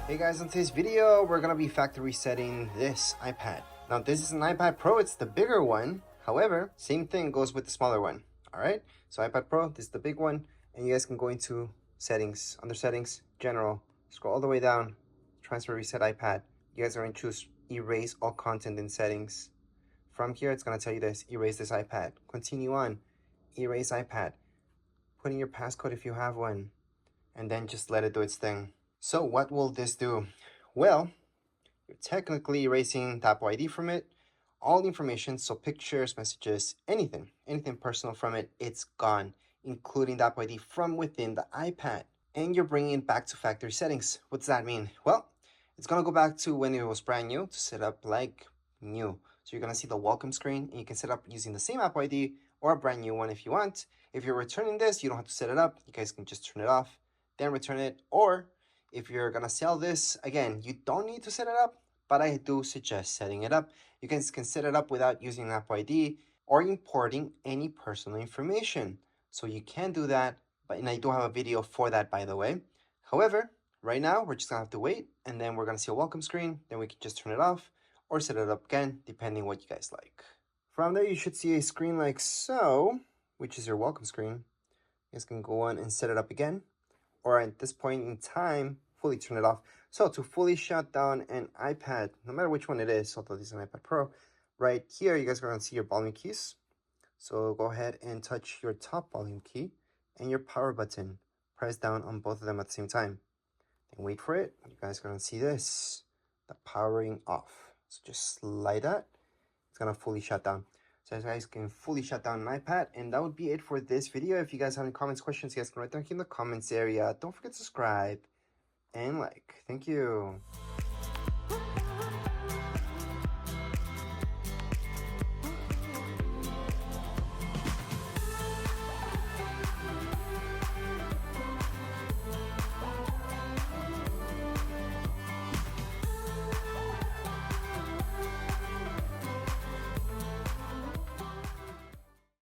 Hey guys, in today's video, we're going to be factory resetting this iPad. Now this is an iPad Pro, it's the bigger one. However, same thing goes with the smaller one. Alright, so iPad Pro, this is the big one. And you guys can go into settings, under settings, general, scroll all the way down, transfer reset iPad. You guys are going to choose erase all content in settings. From here, it's going to tell you this, erase this iPad. Continue on, erase iPad. Put in your passcode if you have one. And then just let it do its thing. So what will this do? Well, you're technically erasing the Apple ID from it. All the information, so pictures, messages, anything personal from it, it's gone, including the Apple ID from within the iPad. And you're bringing it back to factory settings. What does that mean? Well, it's gonna go back to when it was brand new to set up like new. So you're gonna see the welcome screen, and you can set up using the same Apple ID or a brand new one if you want. If you're returning this, you don't have to set it up. You guys can just turn it off, then return it. Or if you're gonna sell this, again, you don't need to set it up, but I do suggest setting it up. You guys can set it up without using an Apple ID or importing any personal information. So you can do that, and I do have a video for that, by the way. However, right now, we're just gonna have to wait, and then we're gonna see a welcome screen. Then we can just turn it off or set it up again, depending what you guys like. From there, you should see a screen like so, which is your welcome screen. You guys can go on and set it up again, or at this point in time, fully turn it off. So to fully shut down an iPad, no matter which one it is, although this is an iPad Pro, right here, you guys are gonna see your volume keys. So go ahead and touch your top volume key and your power button. Press down on both of them at the same time. And wait for it. You guys are gonna see this, the powering off. So just slide that. It's gonna fully shut down. So you guys can fully shut down an iPad, and that would be it for this video. If you guys have any comments, questions, you guys can write down here in the comments area. Don't forget to subscribe and like. Thank you.